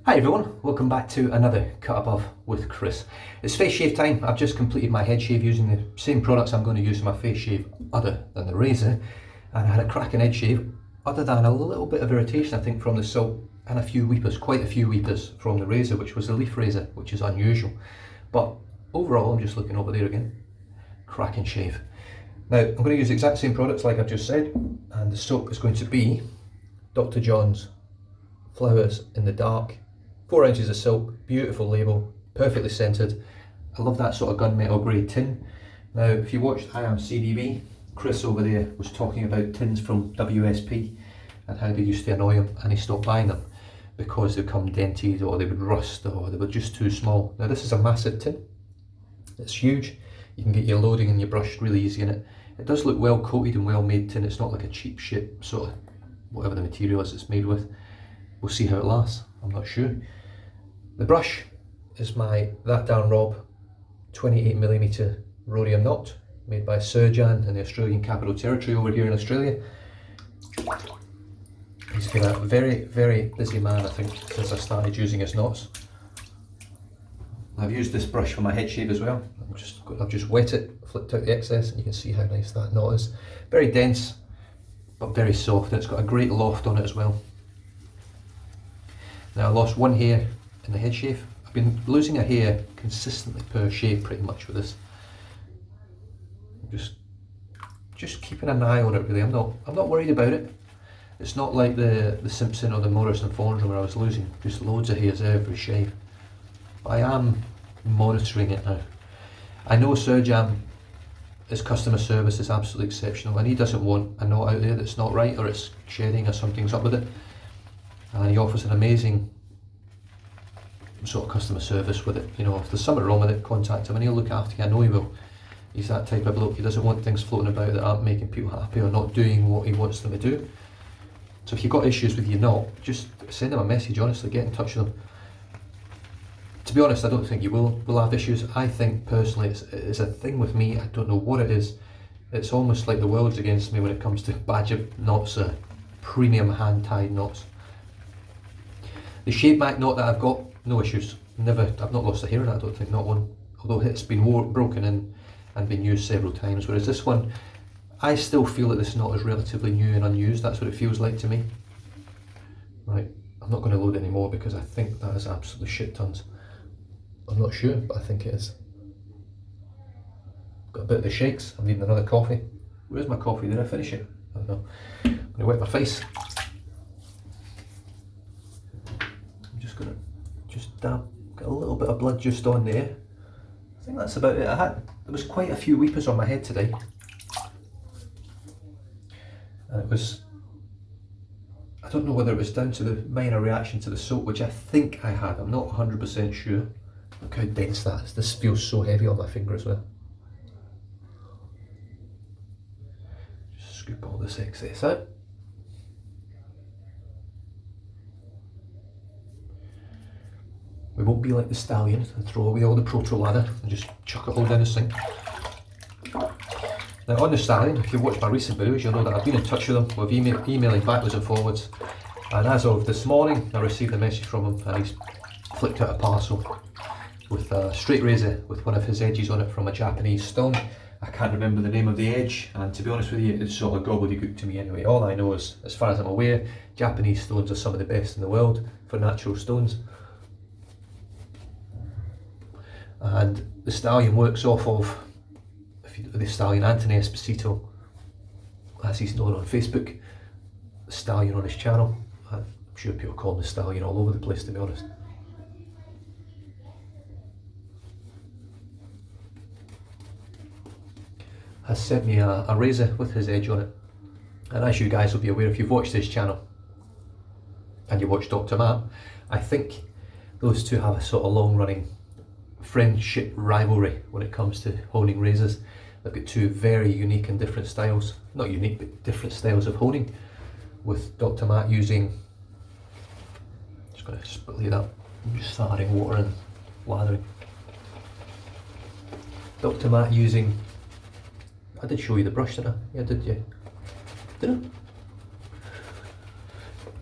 Hi everyone, welcome back to another Cut Above with Chris. It's face shave time. I've just completed my head shave using the same products I'm going to use for my face shave other than the razor, and I had a cracking head shave other than a little bit of irritation I think from the salt and a few weepers, quite a few weepers from the razor, which was a leaf razor, which is unusual. But overall, I'm just looking over there again, cracking shave. Now I'm going to use the exact same products like I've just said, and the soap is going to be Dr. Jons Flowers in the Dark. 4 ounces of soap, beautiful label, perfectly scented. I love that sort of gunmetal grey tin. Now, if you watched I Am CDB, Chris over there was talking about tins from WSP and how they used to annoy him, and he stopped buying them because they come dented or they would rust or they were just too small. Now this is a massive tin. It's huge. You can get your loading and your brush really easy in it. It does look well coated and well made tin. It's not like a cheap shit sort of whatever the material is it's made with. We'll see how it lasts, I'm not sure. The brush is my That Darn Rob 28mm rhodium knot, made by Jons in the Australian Capital Territory over here in Australia. He's been a very, very busy man, I think, since I started using his knots. I've used this brush for my head shave as well. I've just wet it, flipped out the excess, and you can see how nice that knot is. Very dense, but very soft, and it's got a great loft on it as well. Now I lost one hair in the head shave. I've been losing a hair consistently per shave pretty much with this. I'm just keeping an eye on it really. I'm not worried about it. It's not like the Simpson or the Morrison Fondren where I was losing just loads of hairs every shave. But I am monitoring it now. I know Jons, his customer service is absolutely exceptional, and he doesn't want a knot out there that's not right or it's shedding or something's up with it. And he offers an amazing sort of customer service with it. You know, if there's something wrong with it, contact him and he'll look after you. I know he will. He's that type of bloke. He doesn't want things floating about that aren't making people happy or not doing what he wants them to do. So if you've got issues with your knot, just send him a message, honestly, get in touch with him. To be honest, I don't think you will have issues. I think personally it's a thing with me. I don't know what it is. It's almost like the world's against me when it comes to badger knots, premium hand-tied knots. The shave back knot that I've got, no issues. I've not lost a hair in it, I don't think, not one. Although it's been broken in and been used several times. Whereas this one, I still feel that this knot is relatively new and unused. That's what it feels like to me. Right, I'm not going to load any more because I think that is absolutely shit tons. I'm not sure, but I think it is. Got a bit of the shakes. I'm needing another coffee. Where's my coffee? Did I finish it? I don't know. I'm going to wet my face. Just dab, got a little bit of blood just on there. I think that's about it. There was quite a few weepers on my head today. And it was, I don't know whether it was down to the minor reaction to the soap, which I think I had. I'm not 100% sure. Look how dense that is. This feels so heavy on my finger as well. Just scoop all this excess out. We won't be like the stallion and throw away all the proto lather and just chuck it all down the sink. Now on the stallion, if you've watched my recent videos, you'll know that I've been in touch with him. We've emailing backwards and forwards, and as of this morning I received a message from him and he's flipped out a parcel with a straight razor with one of his edges on it from a Japanese stone. I can't remember the name of the edge, and to be honest with you, it's sort of gobbledygook to me anyway. All I know is, as far as I'm aware, Japanese stones are some of the best in the world for natural stones. And the stallion works off of the stallion Anthony Esposito, as he's known on Facebook. The stallion on his channel. I'm sure people call him the stallion all over the place, to be honest. Has sent me a razor with his edge on it, and as you guys will be aware if you've watched this channel and you watch Dr. Matt, I think those two have a sort of long running friendship rivalry when it comes to honing razors. They've got two very unique and different styles, not unique but different styles of honing, with Dr. Matt using, just going to split it up, I'm just starting water and lathering. Dr. Matt using, I did show you the brush, didn't I? Yeah, did you? Did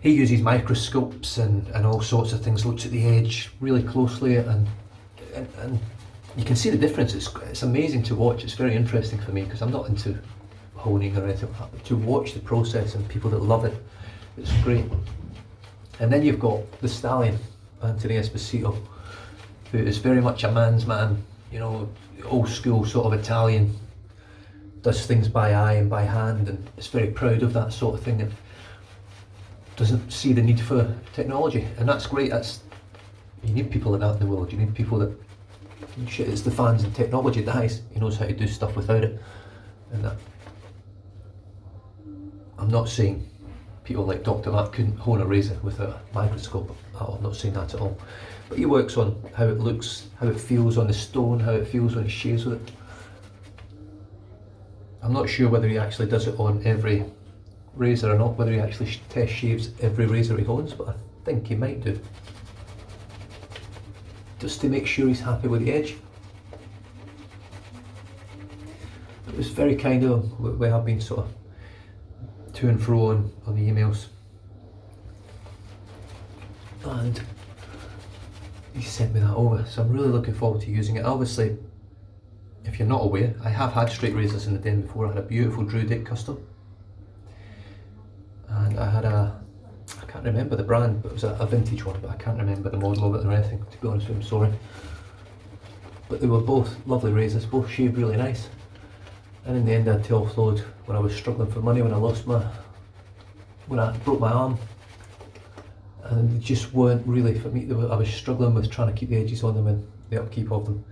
I? he uses microscopes and all sorts of things, looks at the edge really closely, and you can see the difference. It's amazing to watch. It's very interesting for me because I'm not into honing or anything like that, but to watch the process and people that love it, it's great. And then you've got the stallion, Anthony Esposito, who is very much a man's man, you know, old school sort of Italian, does things by eye and by hand, and is very proud of that sort of thing, and doesn't see the need for technology. And that's great. You need people like that in the world. You need people that, shit, it's the fans and technology dies. He knows how to do stuff without it. And that, I'm not saying people like Dr. Matt couldn't hone a razor without a microscope. I'm not saying that at all. But he works on how it looks, how it feels on the stone, how it feels when he shaves with it. I'm not sure whether he actually does it on every razor or not, whether he actually test shaves every razor he owns, but I think he might do. Just to make sure he's happy with the edge. It was very kind of him. We have been sort of to and fro on the emails. And he sent me that over, so I'm really looking forward to using it. Obviously, if you're not aware, I have had straight razors in the den before. I had a beautiful Drew Dick custom, and I had I can't remember the brand, but it was a vintage one, but I can't remember the model of it or anything, to be honest with you, I'm sorry. But they were both lovely razors, both shaved really nice. And in the end I had to offload when I was struggling for money, when I broke my arm. And they just weren't really for me. I was struggling with trying to keep the edges on them and the upkeep of them.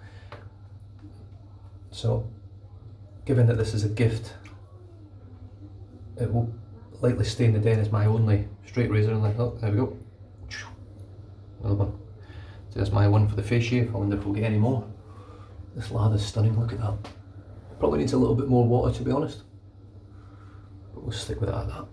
So, given that this is a gift, it will likely stay in the den as my only straight razor. And like, oh, there we go. Another one. So there's my one for the face shave. I wonder if we'll get any more. This lather's stunning, look at that. Probably needs a little bit more water, to be honest. But we'll stick with it like that.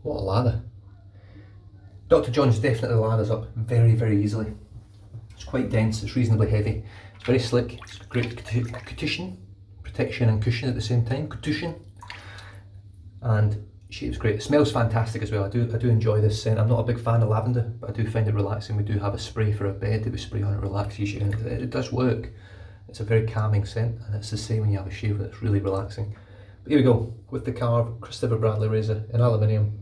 What a lather. Dr. Jons definitely lathers up very, very easily. It's quite dense, it's reasonably heavy, it's very slick, it's great protection and cushion at the same time, and shape's great. It smells fantastic as well. I do enjoy this scent. I'm not a big fan of lavender, but I do find it relaxing. We do have a spray for a bed that we spray on, it relaxes you, and it does work. It's a very calming scent, and it's the same when you have a shave, and it's really relaxing. But here we go, with the carved Christopher Bradley razor in aluminium,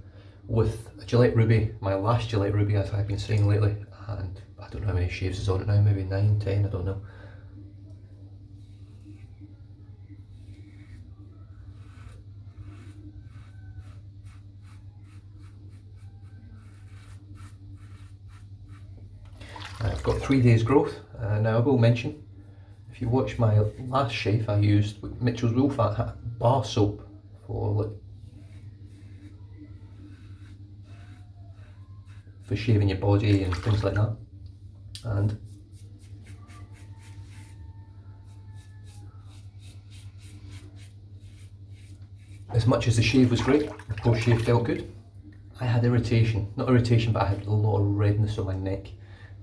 with a Gillette Ruby, my last Gillette Ruby, as I've been saying lately, and I don't know how many shaves is on it now, maybe 9, 10, I don't know. I've got 3 days growth. Now I will mention, if you watch my last shave, I used Mitchell's Wool Fat bar soap for shaving your body and things like that. And as much as the shave was great, the post shave felt good, I had irritation. Not irritation, but I had a lot of redness on my neck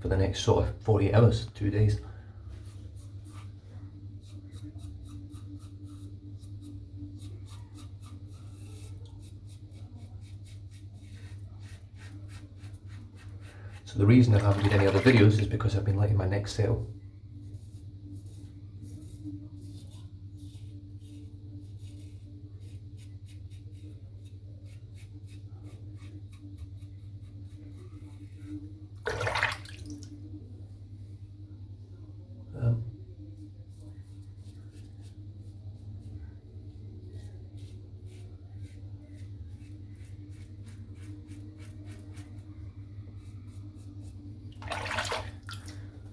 for the next sort of 48 hours, 2 days. So the reason I haven't made any other videos is because I've been letting my neck settle.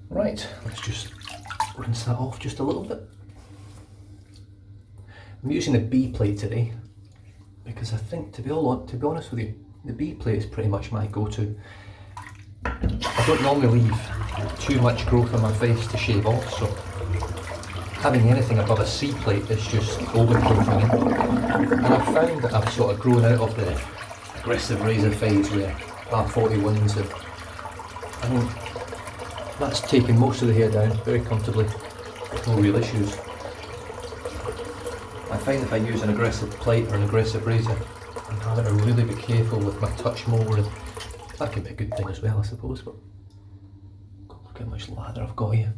Right, let's just rinse that off just a little bit. I'm using the B plate today because I think, to be honest with you, the B plate is pretty much my go-to. I don't normally leave too much growth on my face to shave off, so having anything above a C plate is just overkill for me. And I've found that I've sort of grown out of the aggressive razor phase where R41s have, I mean, that's taken most of the hair down very comfortably with no real issues. I find if I use an aggressive plate or an aggressive razor, I'm having to really be careful with my touch more, and that can be a good thing as well, I suppose. But look how much lather I've got here.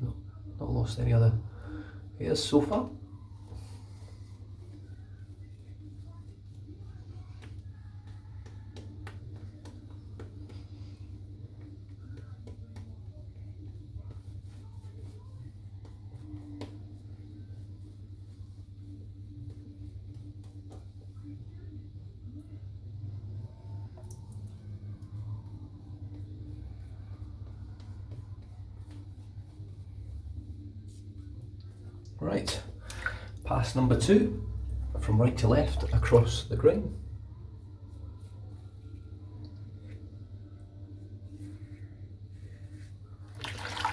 No, not lost any other hairs so far. Right, pass number 2, from right to left across the grain.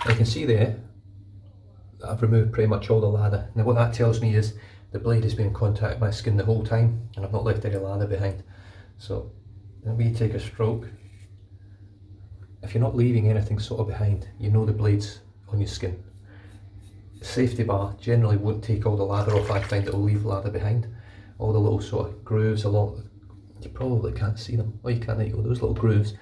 You can see there that I've removed pretty much all the lather. Now what that tells me is the blade has been in contact with my skin the whole time and I've not left any lather behind. So when we take a stroke, if you're not leaving anything sort of behind, you know the blade's on your skin. The safety bar generally won't take all the lather off. I find it will leave lather behind. All the little sort of grooves along, you probably can't see them. Oh, you can, there you go, those little grooves.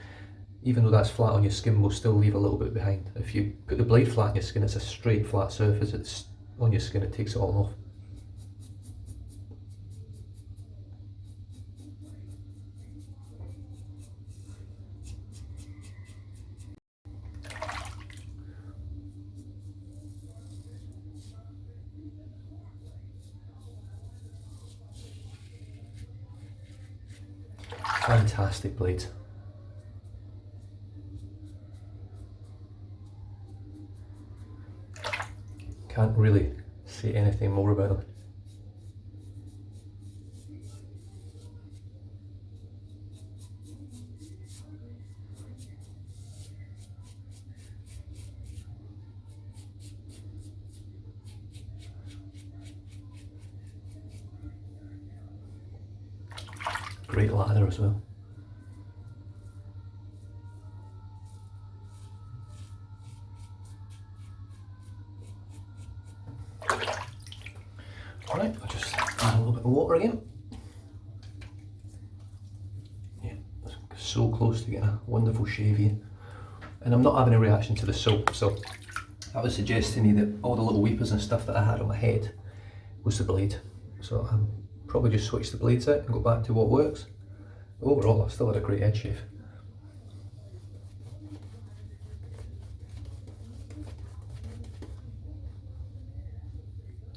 Even though that's flat on your skin, will still leave a little bit behind. If you put the blade flat on your skin, it's a straight flat surface. It's on your skin, it takes it all off. Fantastic blades. Can't really say anything more about them. Great lather as well. Right, I'll just add a little bit of water again. Yeah, so close to getting a wonderful shave here. And I'm not having a reaction to the soap, so that would suggest to me that all the little weepers and stuff that I had on my head was the blade. So I'm probably just switch the blades out and go back to what works. But overall, I've still had a great head shave.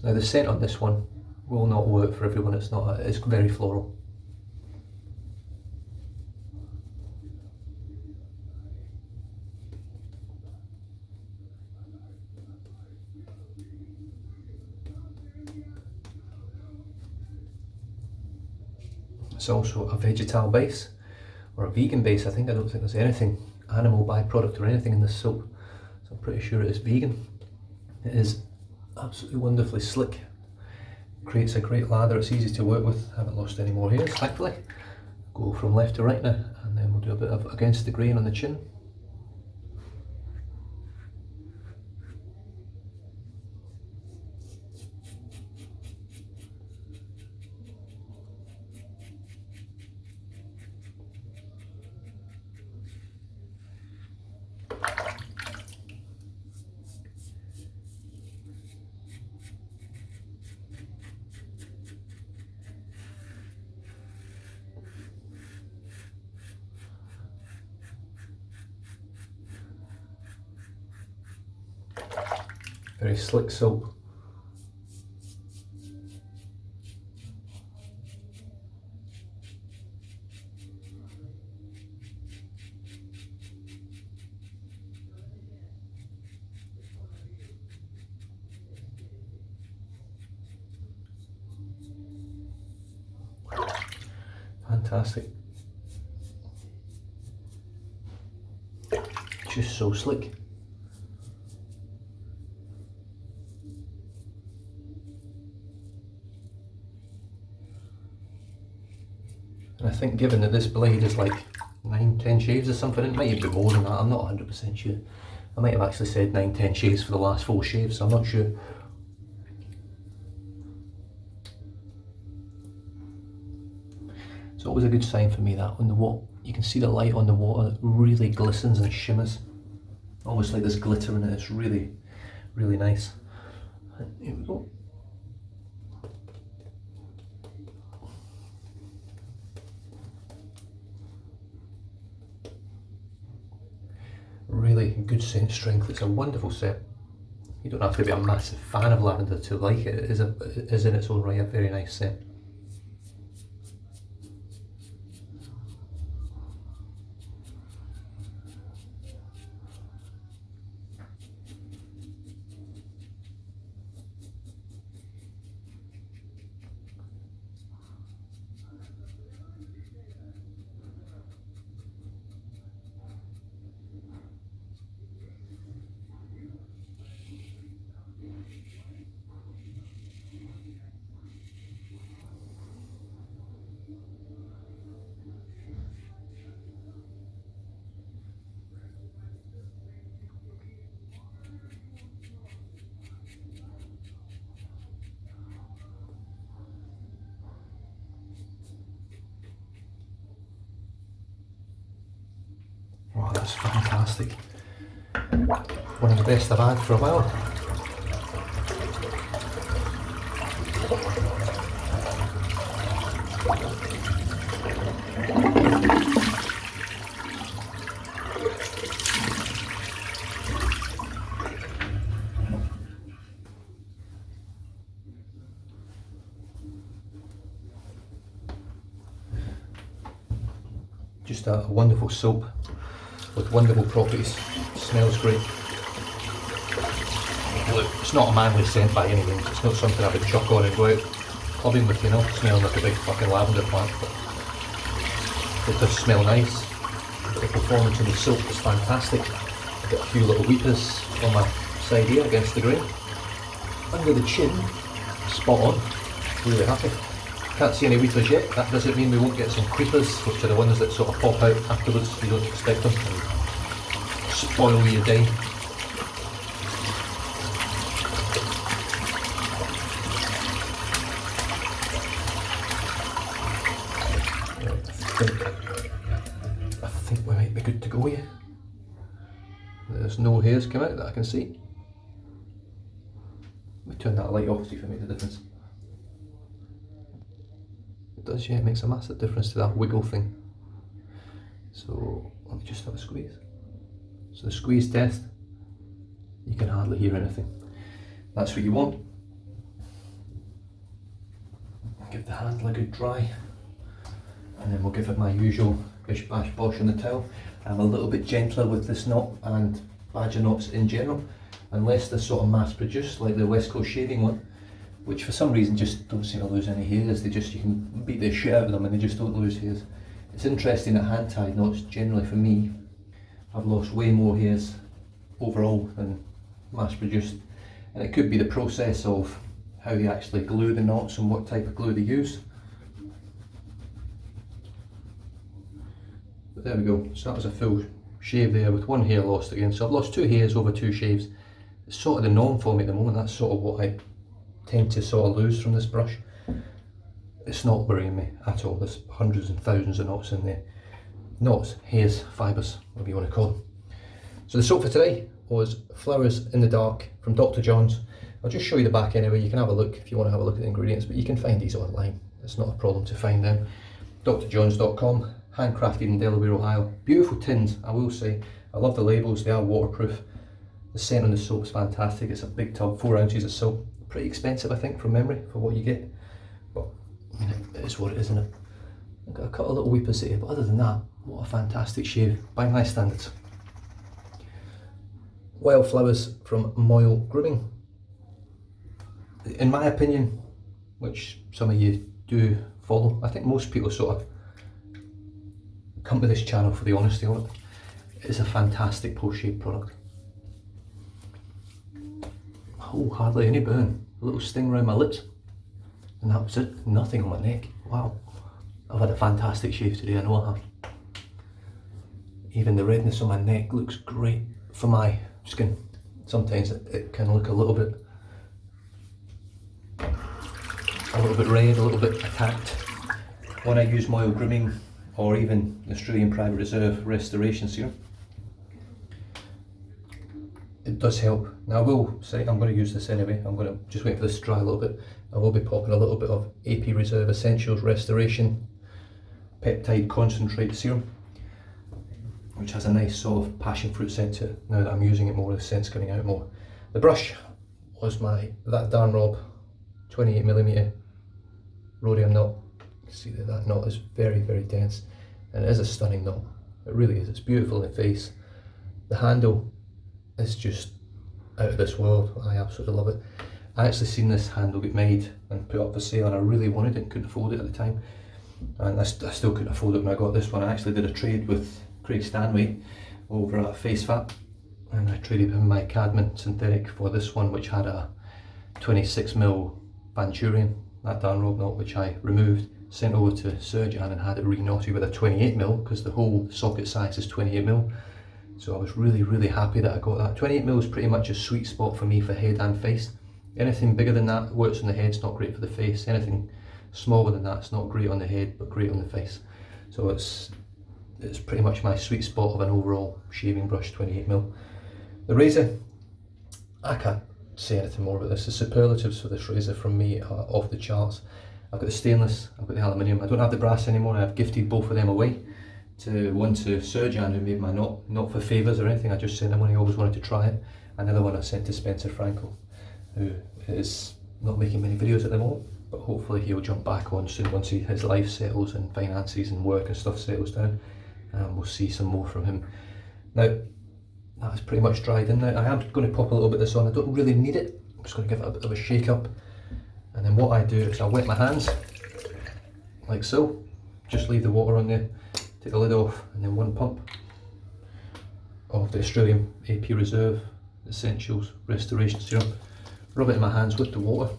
Now the scent on this one will not work for everyone. It's very floral. It's also a vegetal base, or a vegan base. I don't think there's anything animal byproduct or anything in this soap, so I'm pretty sure it is vegan. It is absolutely wonderfully slick, creates a great lather, it's easy to work with. I haven't lost any more hairs, thankfully. Go from left to right now, and then we'll do a bit of against the grain on the chin. Very slick soap. Fantastic. just so slick. And I think given that this blade is like 9-10 shaves or something, it might even be more than that, I'm not 100% sure. I might have actually said 9-10 shaves for the last 4 shaves, so I'm not sure. It's always a good sign for me that when the water, you can see the light on the water, it really glistens and shimmers. Almost like there's glitter in it, it's really, really nice. And here we go. Really good scent strength, it's a wonderful scent. You don't have to be a massive fan of lavender to like it, it is in its own right a very nice scent. Oh, that's fantastic. One of the best I've had for a while. Just a wonderful soap with wonderful properties. Smells great. Look, it's not a manly scent by any means. It's not something I would chuck on and go out clubbing with, you know, smelling like a big fucking lavender plant. But it does smell nice. The performance of the soap is fantastic. I've got a few little weepers on my side here against the grain. Under the chin, spot on. Really happy. Can't see any weepers yet. That doesn't mean we won't get some creepers, which are the ones that sort of pop out afterwards. You don't expect them and spoil your day. I think we might be good to go here. There's no hairs come out that I can see. Let me turn that light off, see if it makes a difference. It does, yeah, it makes a massive difference to that wiggle thing. So let me just have a squeeze. So the squeeze test, you can hardly hear anything. That's what you want. Give the handle a good dry, and then we'll give it my usual bish bash bosh on the towel. I'm a little bit gentler with this knot and badger knots in general, unless they're sort of mass produced like the West Coast shaving one, which for some reason just don't seem to lose any hairs. They just, you can beat the shit out of them and they just don't lose hairs. It's interesting that hand tied knots, generally for me, I've lost way more hairs overall than mass produced, and it could be the process of how they actually glue the knots and what type of glue they use. But there we go, so that was a full shave there with one hair lost again. So I've lost 2 hairs over 2 shaves. It's sort of the norm for me at the moment. That's sort of what I tend to sort of lose from this brush. It's not worrying me at all. There's hundreds and thousands of knots in there. Knots, hairs, fibres, whatever you want to call them. So the soap for today was Flowers in the Dark from Dr. Jons. I'll just show you the back anyway. You can have a look if you want to have a look at the ingredients, but you can find these online. It's not a problem to find them. drjons.com, handcrafted in Delaware, Ohio. Beautiful tins, I will say. I love the labels, they are waterproof. The scent on the soap is fantastic. It's a big tub, 4 ounces of soap. Pretty expensive, I think, from memory, for what you get. But I mean, it is what it is, isn't it? I've got a couple of little weepers here, but other than that, what a fantastic shave by my standards. Wildflowers from Moyle Grooming. In my opinion, which some of you do follow, I think most people sort of come to this channel for the honesty of it. it's a fantastic post-shave product. Oh, hardly any burn. A little sting around my lips. And that was it. Nothing on my neck. Wow. I've had a fantastic shave today, I know I have. Even the redness on my neck looks great for my skin. Sometimes it can look a little bit red, a little bit attacked. When I use my oil grooming or even Australian Private Reserve Restoration Serum, it does help. Now I will say, I'm going to use this anyway, I'm going to just wait for this to dry a little bit. I will be popping a little bit of AP Reserve Essentials Restoration Peptide Concentrate Serum, which has a nice sort of passion fruit scent to it. Now that I'm using it more, the scent's coming out more. The brush was that Darn Rob 28mm rhodium knot. You can see that knot is very, very dense, and it is a stunning knot. It really is. It's beautiful in the face. The handle is just out of this world. I absolutely love it. I actually seen this handle get made and put up for sale, and I really wanted it and couldn't afford it at the time. And I still couldn't afford it when I got this one. I actually did a trade with Craig Stanway over at Face Fat, and I traded him my Cadman synthetic for this one, which had a 26mm Venturian, that Darn Rob knot, which I removed, sent over to Surgeon and had it re-knotted with a 28mm, because the whole socket size is 28mm. So I was really, really happy that I got that. 28mm is pretty much a sweet spot for me for head and face. Anything bigger than that works on the head, it's not great for the face. Anything smaller than that, it's not great on the head, but great on the face. So it's pretty much my sweet spot of an overall shaving brush, 28mm. The razor, I can't say anything more about this. The superlatives for this razor from me are off the charts. I've got the stainless, I've got the aluminium. I don't have the brass anymore. I've gifted both of them away. One to Surgeon, who made my knot, not for favours or anything. I just sent him one, he always wanted to try it. Another one I sent to Spencer Frankel, who is not making many videos at the moment, but hopefully he'll jump back on soon once his life settles and finances and work and stuff settles down. We'll see some more from him. Now, that's pretty much dried in now. I am going to pop a little bit of this on. I don't really need it. I'm just going to give it a bit of a shake up. And then what I do is I wet my hands, like so. Just leave the water on there, take the lid off, and then one pump of the Australian AP Reserve Essentials Restoration Serum. Rub it in my hands with the water.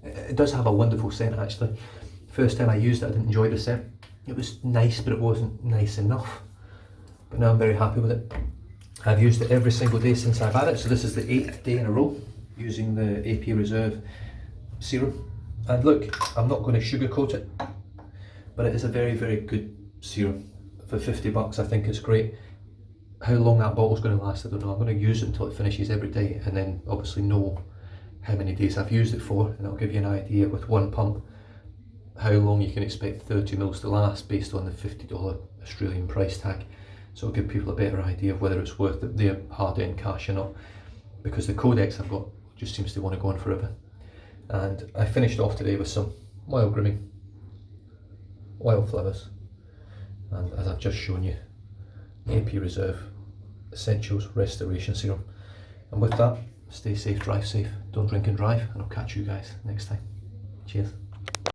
It does have a wonderful scent actually. First time I used it, I didn't enjoy the scent. It was nice, but it wasn't nice enough. But now I'm very happy with it. I've used it every single day since I've had it, so this is the 8th day in a row using the AP Reserve serum. And look, I'm not going to sugarcoat it, but it is a very, very good serum. For 50 bucks, I think it's great. How long that bottle's going to last, I don't know. I'm going to use it until it finishes every day, and then obviously know how many days I've used it for, and it'll give you an idea with one pump how long you can expect 30ml to last based on the $50 Australian price tag. So it'll give people a better idea of whether it's worth their hard-earned cash or not, because the Codex I've got just seems to want to go on forever. And I finished off today with some oil grooming, oil flowers, and as I've just shown you, AP Reserve Essentials Restoration Serum. And with that, stay safe, drive safe, don't drink and drive, and I'll catch you guys next time. Cheers.